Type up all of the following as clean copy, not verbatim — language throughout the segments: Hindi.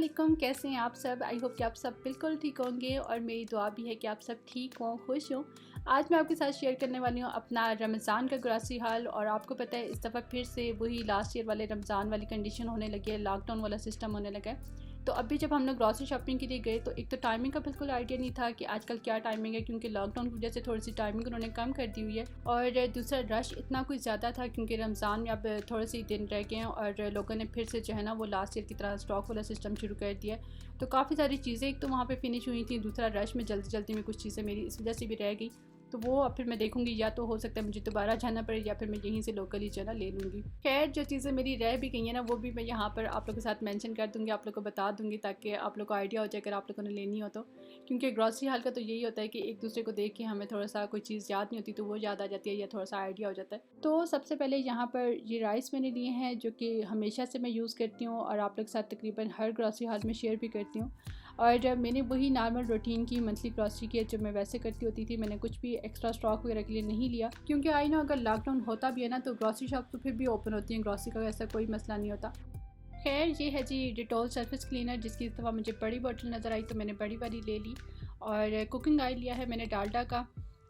वालेकुम, कैसे हैं आप सब। आई होप कि आप सब बिल्कुल ठीक होंगे और मेरी दुआ भी है कि आप सब ठीक हों, खुश हों। आज मैं आपके साथ शेयर करने वाली हूँ अपना रमज़ान का ग्रॉसरी हाल। और आपको पता है इस दफ़ा फिर से वही लास्ट ईयर वाले रमज़ान वाली कंडीशन होने लगी है, लॉकडाउन वाला सिस्टम होने लगा है। तो अभी जब हम लोग ग्रॉसरी शॉपिंग के लिए गए तो एक तो टाइमिंग का बिल्कुल आइडिया नहीं था कि आजकल क्या टाइमिंग है, क्योंकि लॉकडाउन की वजह से थोड़ी सी टाइमिंग उन्होंने कम कर दी हुई है। और दूसरा रश इतना कुछ ज़्यादा था क्योंकि रमज़ान में अब थोड़े से दिन रह गए हैं और लोगों ने फिर से जो है ना वो लास्ट ईयर की तरह स्टॉक वाला सिस्टम शुरू कर दिया। तो काफ़ी सारी चीज़ें एक तो वहाँ पे फिनिश हुई थी, दूसरा रश में जल्दी जल्दी में कुछ चीज़ें मेरी इस वजह से भी रह गई। तो वो अब फिर मैं देखूंगी, या तो हो सकता है मुझे दोबारा जाना पड़े या फिर मैं यहीं से लोकली जो है ना ले लूँगी। खैर जो चीज़ें मेरी रह भी गई हैं ना वो भी मैं यहाँ पर आप लोगों के साथ मेंशन कर दूँगी, आप लोग को बता दूँगी ताकि आप लोग को आइडिया हो जाए अगर आप लोगों ने लेनी हो तो। क्योंकि ग्रॉसरी हाल का तो यही होता है कि एक दूसरे को देख के हमें थोड़ा सा कोई चीज़ याद नहीं होती तो वो याद आ जाती है या थोड़ा सा आइडिया हो जाता है। तो सबसे पहले यहाँ पर ये राइस मैंने लिए हैं जो कि हमेशा से मैं यूज़ करती हूँ और आप लोग के साथ तकरीबन हर ग्रॉसरी हाल में शेयर भी करती हूँ। और मैंने वही नॉर्मल रूटीन की मंथली ग्रॉसरी की जो मैं वैसे करती होती थी। मैंने कुछ भी एक्स्ट्रा स्टॉक वगैरह के लिए नहीं लिया क्योंकि आई नो अगर लॉकडाउन होता भी है ना तो ग्रॉसरी शॉप तो फिर भी ओपन होती है, ग्रॉसरी का ऐसा कोई मसला नहीं होता। खैर ये है जी डिटॉल सरफेस क्लीनर, जिसकी इस दफ़ा मुझे बड़ी बोतल नज़र आई तो मैंने बड़ी वाली ले ली। और कुकिंग ऑयल लिया है मैंने डालडा का।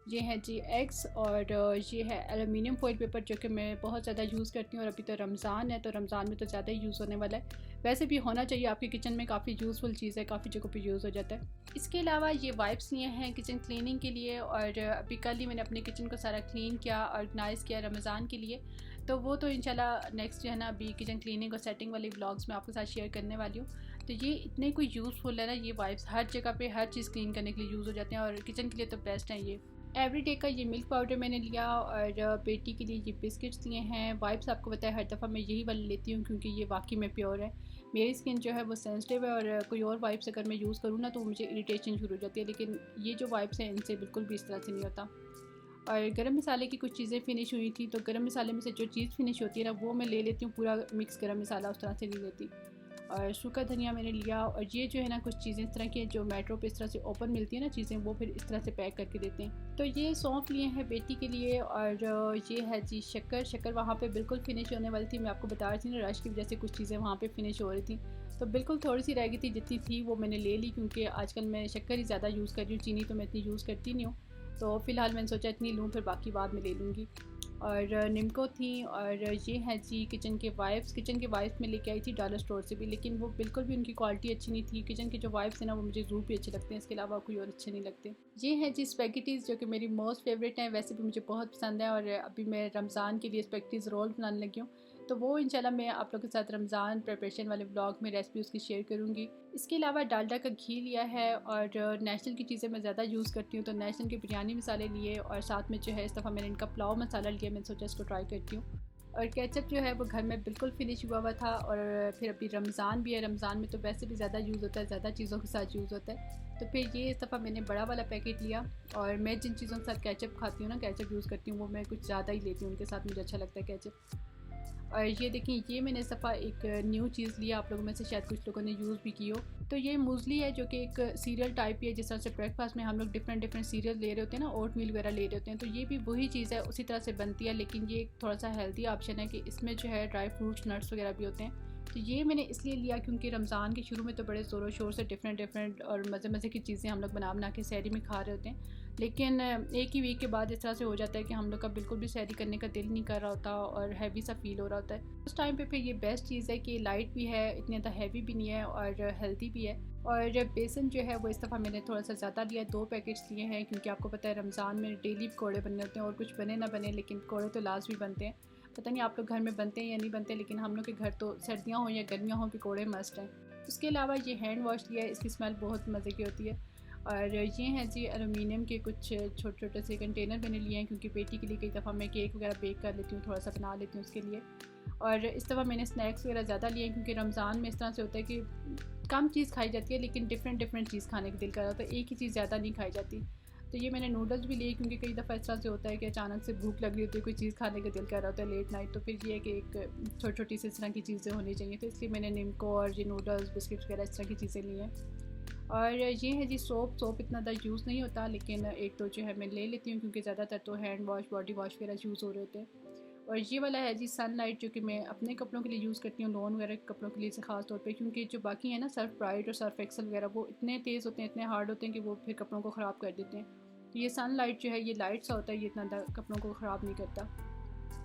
ये है जी एग्स और ये है एलुमिनियम फॉइल पेपर जो कि मैं बहुत ज़्यादा यूज़ करती हूँ और अभी तो रमज़ान है तो रमज़ान में तो ज़्यादा ही यूज़ होने वाला है। वैसे भी होना चाहिए, आपके किचन में काफ़ी यूज़फुल चीज़ है, काफ़ी जगहों पे यूज़ हो जाता है। इसके अलावा ये वाइप्स लिए हैं किचन क्लीनिंग के लिए। और अभी कल ही मैंने अपने किचन को सारा क्लीन किया, ऑर्गेनाइज़ किया रमज़ान के लिए। तो वो तो इंशाल्लाह नेक्स्ट जो है ना अभी किचन क्लीनिंग और सेटिंग वाले व्लॉग्स में आपके साथ शेयर करने वाली हूँ। तो ये इतने कोई यूज़फुल है ना, ये वाइप्स हर जगह पे हर चीज़ क्लीन करने के लिए यूज़ हो जाते हैं और किचन के लिए तो बेस्ट हैं ये। एवरीडे का ये मिल्क पाउडर मैंने लिया और बेटी के लिए ये बिस्किट्स लिए हैं। वाइप्स आपको पता है हर दफ़ा मैं यही वाली लेती हूँ क्योंकि ये वाकई में प्योर है। मेरी स्किन जो है वो सेंसिटिव है और कोई और वाइप्स अगर मैं यूज़ करूँ ना तो मुझे इरिटेशन शुरू हो जाती है, लेकिन ये जो वाइप्स हैं इनसे बिल्कुल भी इस तरह से नहीं होता। और गरम मसाले की कुछ चीज़ें फ़िनिश हुई थी तो गरम मसाले में से जो चीज़ फ़िनिश होती है ना वो मैं ले लेती हूँ, पूरा मिक्स गरम मसाला उस तरह से नहीं लेती। और सूखा धनिया मैंने लिया और ये जो है ना कुछ चीज़ें इस तरह की जो मेट्रो पे इस तरह से ओपन मिलती है ना चीज़ें, वो फिर इस तरह से पैक करके देते हैं। तो ये सौंफ लिए हैं बेटी के लिए। और ये है जी शक्कर वहाँ पे बिल्कुल फ़िनिश होने वाली थी। मैं आपको बता रही थी ना रश की वजह से कुछ चीज़ें वहाँ पे फ़िनिश हो रही थी तो बिल्कुल थोड़ी सी रह गई थी, जितनी थी वो मैंने ले ली क्योंकि आजकल मैं शक्कर ही ज़्यादा यूज़ कर रही हूँ, चीनी तो मैं इतनी यूज़ करती नहीं हूँ। तो फ़िलहाल मैंने सोचा इतनी लूँ फिर बाकी बाद में ले लूँगी। और निम्को थी। और ये है जी किचन के वाइप्स में लेके आई थी डॉलर स्टोर से भी, लेकिन वो बिल्कुल भी उनकी क्वालिटी अच्छी नहीं थी। किचन के जो वाइप्स हैं ना वो मुझे ज़रूर भी अच्छे लगते हैं, इसके अलावा कोई और अच्छे नहीं लगते। ये है जी स्पैगेटीज़ जो कि मेरी मोस्ट फेवरेट हैं, वैसे भी मुझे बहुत पसंद है। और अभी मैं रमज़ान के लिए स्पैगेटीज़ रोल बनाने लगी हूँ तो वो इंशाल्लाह मैं आप लोगों के साथ रमज़ान प्रिपरेशन वाले व्लॉग में रेसिपी उसकी शेयर करूँगी। इसके अलावा डालडा का घी लिया है और नेशनल की चीज़ें मैं ज़्यादा यूज़ करती हूँ तो नेशनल के बिरयानी मसाले लिए और साथ में जो है इस दफ़ा मैंने इनका पुलाव मसाला लिया, मैंने सोचा इसको ट्राई करती हूँ। और केचप जो है वो घर में बिल्कुल फिनिश हुआ था। और फिर अभी रमज़ान भी है, रमज़ान में तो वैसे भी ज़्यादा यूज़ होता है, ज़्यादा चीज़ों के साथ यूज़ होता है। तो फिर ये इस दफ़ा मैंने बड़ा वाला पैकेट लिया। और मैं जिन चीज़ों के साथ केचप खाती हूँ ना, केचप यूज़ करती हूँ, वो मैं कुछ ज़्यादा ही लेती हूँ, उनके साथ मुझे अच्छा लगता है केचप। और ये देखें ये मैंने इस दफ़ा एक न्यू चीज़ लिया, आप लोगों में से शायद कुछ लोगों ने यूज़ भी की हो। तो ये मूसली है जो कि एक सीरियल टाइप ही है, जिस तरह से ब्रेकफास्ट में हम लोग डिफरेंट सीरियल ले रहे होते हैं ना, ओट मील वगैरह ले रहे होते हैं, तो ये भी वही चीज़ है, उसी तरह से बनती है। लेकिन ये थोड़ा सा हेल्दी ऑप्शन है कि इसमें जो है ड्राई फ्रूट्स नट्स वगैरह भी होते हैं। तो ये मैंने इसलिए लिया क्योंकि रमज़ान के शुरू में तो बड़े ज़ोरों शोर से डिफरेंट और मज़े की चीज़ें हम लोग बना के सहरी में खा रहे होते हैं। लेकिन एक ही वीक के बाद इस तरह से हो जाता है कि हम लोग का बिल्कुल भी सहरी करने का दिल नहीं कर रहा होता और हैवी सा फील हो रहा होता है। उस टाइम पे फिर ये बेस्ट चीज़ है कि लाइट भी है, इतनी ज़्यादा हैवी भी नहीं है और हेल्दी भी है। और बेसन जो है वो इस दफ़ा मैंने थोड़ा सा ज़्यादा लिया, 2 पैकेट्स लिए हैं क्योंकि आपको पता है रमज़ान में डेली पकौड़े बनने होते हैं और कुछ बने ना बने लेकिन पकौड़े तो लाजमी बनते हैं। पता नहीं आप लोग घर में बनते हैं या नहीं बनते, लेकिन हम लोग के घर तो सर्दियाँ हों या गर्मियाँ हों पकौड़े मस्ट हैं। उसके अलावा ये हैंड वॉश लिया है, इसकी स्मेल बहुत मज़े की होती है। और ये हैं जी एलुमिनियम के कुछ छोटे से कंटेनर मैंने लिए हैं क्योंकि बेटी के लिए कई दफ़ा मैं केक वगैरह बेक कर लेती हूँ, थोड़ा सा बना लेती हूँ उसके लिए। और इस दफ़ा मैंने स्नैक्स वगैरह ज़्यादा लिए हैं क्योंकि रमज़ान में इस तरह से होता है कि कम चीज़ खाई जाती है लेकिन डिफरेंट चीज़ खाने का दिल कर रहा होता है, एक ही चीज़ ज़्यादा नहीं खाई जाती। तो ये मैंने नूडल्स भी लिए क्योंकि कई दफ़ा इस तरह से होता है कि अचानक से भूख लग रही होती है, कोई चीज़ खाने का दिल कर रहा होता है लेट नाइट, तो फिर ये है कि एक छोटी सी इस तरह की चीज़ें होनी चाहिए, तो इसलिए मैंने निम्को और ये नूडल्स बिस्किट्स वगैरह इस तरह की चीज़ें ली हैं। और ये है जी सोप इतना ज़्यादा यूज़ नहीं होता लेकिन एक तो जो है मैं ले लेती हूँ क्योंकि ज़्यादातर तो हैंड वॉश बॉडी वॉश वगैरह यूज़ हो रहे होते हैं। और ये वाला है जी सनलाइट, जो कि मैं अपने कपड़ों के लिए यूज़ करती हूँ, लॉन वगैरह के कपड़ों के लिए ख़ास तौर पे, क्योंकि जो बाकी है ना सर्फ ब्राइट और सर्फ एक्सल वगैरह वो इतने तेज़ होते हैं, इतने हार्ड होते हैं कि वो फिर कपड़ों को ख़राब कर देते हैं। तो ये सनलाइट जो है ये लाइट सा होता है, ये इतना कपड़ों को ख़राब नहीं करता।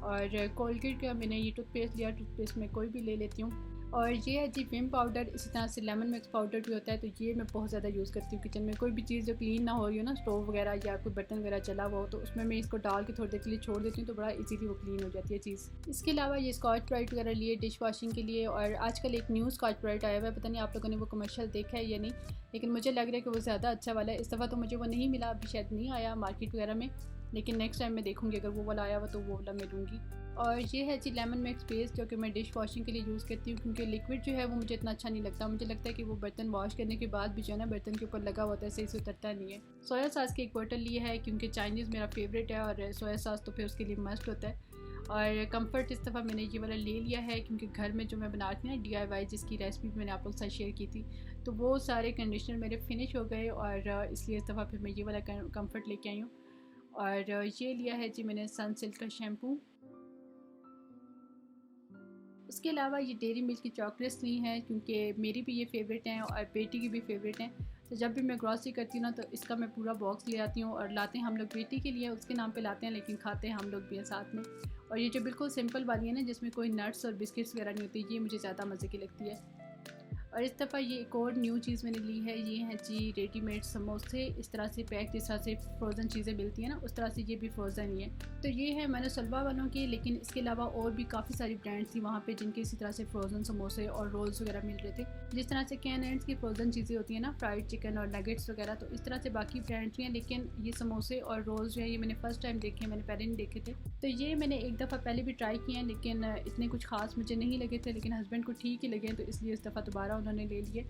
और कोलगेट का मैंने ये टूथपेस्ट लिया, टूथपेस्ट में कोई भी ले लेती हूँ। और ये है जी विम पाउडर, इसी तरह से लेमन मिक्स पाउडर भी होता है, तो ये मैं बहुत ज़्यादा यूज़ करती हूँ किचन में। कोई भी चीज़ जो क्लीन ना हो रही हो ना, स्टोव वगैरह या कोई बर्तन वगैरह चला हुआ हो, तो उसमें मैं इसको डाल के थोड़ी देर के लिए छोड़ देती हूँ, तो बड़ा इजीली वो क्लीन हो जाती है चीज़। इसके अलावा ये स्कॉच ब्राइट वगैरह लिए डिश वॉशिंग के लिए, और आजकल एक न्यू स्कॉच ब्राइट आया हुआ है, पता नहीं आप लोगों ने वो कमर्शियल देखा है या नहीं, लेकिन मुझे लग रहा है कि वो ज़्यादा अच्छा वाला है। इस दफ़ा तो मुझे वो नहीं मिला, अभी शायद नहीं आया मार्केट वगैरह में, लेकिन नेक्स्ट टाइम मैं देखूँगी अगर वो वाला आया हुआ तो वो वाला मैं लूँगी। और ये है जी लेमन मिक्स पेस्ट, जो कि मैं डिश वॉशिंग के लिए यूज़ करती हूँ, क्योंकि लिक्विड जो है वो मुझे इतना अच्छा नहीं लगता। मुझे लगता है कि वो बर्तन वॉश करने के बाद भी जो है ना बर्तन के ऊपर लगा होता है, सही से उतरता नहीं है। सोया सॉस की एक बोतल ली है, क्योंकि चाइनीज़ मेरा फेवरेट है और सोया सॉस तो फिर उसके लिए मस्ट होता है। और कंफर्ट इस दफ़ा मैंने ये वाला ले लिया है, क्योंकि घर में जो मैं बनाती हूँ ना DIY, जिसकी रेसिपी मैंने आप लोग के साथ शेयर की थी, तो वो सारे कंडीशनर मेरे फिनिश हो गए, और इसलिए इस दफ़ा फिर मैं ये वाला कंफर्ट लेके आई हूँ। और ये लिया है जी मैंने सनसिल्क का शैम्पू। उसके अलावा ये डेयरी मिल्क की चॉकलेट्स ली हैं, क्योंकि मेरी भी ये फ़ेवरेट हैं और बेटी की भी फ़ेवरेट हैं। तो जब भी मैं ग्रॉसरी करती हूँ ना, तो इसका मैं पूरा बॉक्स ले आती हूँ, और लाते हैं हम लोग बेटी के लिए, उसके नाम पे लाते हैं, लेकिन खाते हैं हम लोग भी हैं साथ में। और ये जो बिल्कुल सिंपल वाली है ना, जिसमें कोई नट्स और बिस्किट्स वगैरह नहीं होती, ये मुझे ज़्यादा मज़े की लगती है। और इस दफ़ा ये एक और न्यू चीज़ मैंने ली है, ये हैं जी रेडीमेड समोसे, इस तरह से पैक, जिस तरह से फ्रोज़न चीज़ें मिलती हैं ना, उस तरह से ये भी फ्रोज़न ही है। तो ये है मैंने सलवा वालों की, लेकिन इसके अलावा और भी काफ़ी सारी ब्रांड्स थी वहाँ पे, जिनके इसी तरह से फ्रोज़न समोसे और रोल्स वगैरह मिल रहे थे। जिस तरह से कैन एंड्स की फ्रोज़न चीज़ें होती हैं ना, फ्राइड चिकन और नगेट्स वगैरह, तो इस तरह से बाकी ब्रांड्स भी हैं, लेकिन ये समोसे और रोल्स जो है ये मैंने फ़र्स्ट टाइम देखे हैं, मैंने पहले नहीं देखे थे। तो ये मैंने एक दफ़ा पहले भी ट्राई किए हैं, लेकिन इतने कुछ ख़ास मुझे नहीं लगे थे, लेकिन हस्बैंड को ठीक ही लगे, तो इसलिए इस दफ़ा दोबारा उन्होंने ले लिए।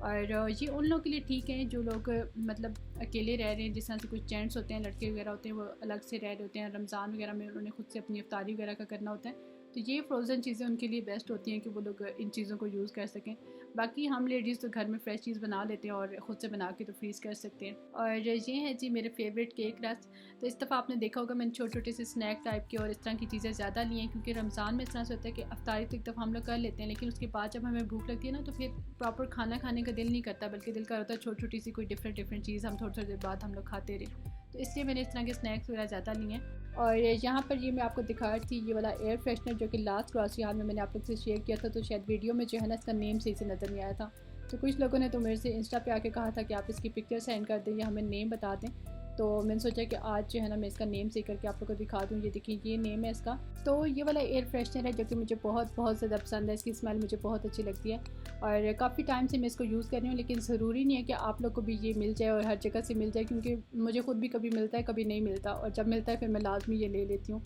और ये उन लोगों के लिए ठीक है जो लोग मतलब अकेले रह रहे हैं, जिस तरह से कुछ जेंट्स होते हैं, लड़के वगैरह होते हैं, वो अलग से रह रहे होते हैं, रमज़ान वगैरह में उन्होंने खुद से अपनी इफ्तारी वगैरह का करना होता है, तो ये फ्रोज़न चीज़ें उनके लिए बेस्ट होती हैं कि वो लोग इन चीज़ों को यूज़ कर सकें। बाकी हम लेडीज़ तो घर में फ़्रेश चीज़ बना लेते हैं और ख़ुद से बना के तो फ्रीज़ कर सकते हैं। और ये है जी मेरे फेवरेट केक रस्क। तो इस दफ़ा आपने देखा होगा मैंने छोटे छोटे से स्नैक टाइप के और इस तरह की चीज़ें ज़्यादा ली हैं, क्योंकि रमज़ान में इस तरह से होता है कि इफ्तारी तो एक दफ़ा हम लोग कर लेते हैं, लेकिन उसके बाद जब हमें भूख लगती है ना, तो फिर प्रॉपर खाना खाने का दिल नहीं करता, बल्कि दिल का होता है छोटी छोटी सी कोई डिफरेंट चीज़ हम थोड़ी थोड़ी देर बाद हम लोग खाते रहे। तो इसलिए मैंने इस तरह के स्नैक्स वगैरह ज़्यादा लिए हैं। और यहाँ पर ये मैं आपको दिखा रही थी, ये वाला एयर फ्रेशनर, जो कि लास्ट ग्रॉसरी हाल में मैंने आप लोग से शेयर किया था, तो शायद वीडियो में जो है ना इसका नेम सही से नज़र नहीं आया था। तो कुछ लोगों ने तो मेरे से इंस्टा पे आके कहा था कि आप इसकी पिक्चर सेंड कर दें या हमें नेम बता दें, तो मैंने सोचा कि आज जो है ना मैं इसका नेम सही करके आप लोग को दिखा दूँ। ये देखिए ये नेम है इसका। तो ये वाला एयर फ्रेशनर है, जो कि मुझे बहुत ज़्यादा पसंद है, इसकी स्मेल मुझे बहुत अच्छी लगती है, और काफ़ी टाइम से मैं इसको यूज़ कर रही हूँ, लेकिन ज़रूरी नहीं है कि आप लोग को भी ये मिल जाए और हर जगह से मिल जाए, क्योंकि मुझे खुद भी कभी मिलता है कभी नहीं मिलता, और जब मिलता है फिर मैं लाजमी ये ले लेती हूँ।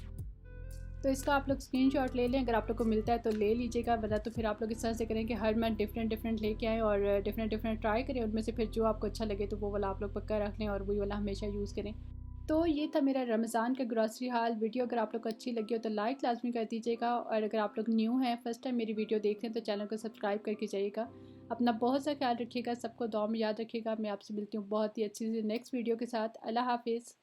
तो इसका आप लोग स्क्रीनशॉट ले लें, अगर आप लोग को मिलता है तो ले लीजिएगा, वरना तो फिर आप लोग इस तरह से करें कि हर मंथ डिफरेंट लेके आएँ और डिफरेंट ट्राई करें, उनमें से फिर जो आपको अच्छा लगे तो वो वाला आप लोग पक्का रख लें और वही वाला हमेशा यूज़ करें। तो ये था मेरा रमज़ान का ग्रॉसरी हाल। वीडियो अगर आप लोग को अच्छी लगी हो तो लाइक लाजमी कर दीजिएगा, और अगर आप लोग न्यू हैं, फर्स्ट टाइम मेरी वीडियो देख रहे हैं, तो चैनल को सब्सक्राइब करके जाइएगा। अपना बहुत सा ख्याल रखिएगा, सबको दुआ में याद रखिएगा। मैं आपसे मिलती हूँ बहुत ही अच्छी सी नेक्स्ट वीडियो के साथ। अल्लाह हाफिज़।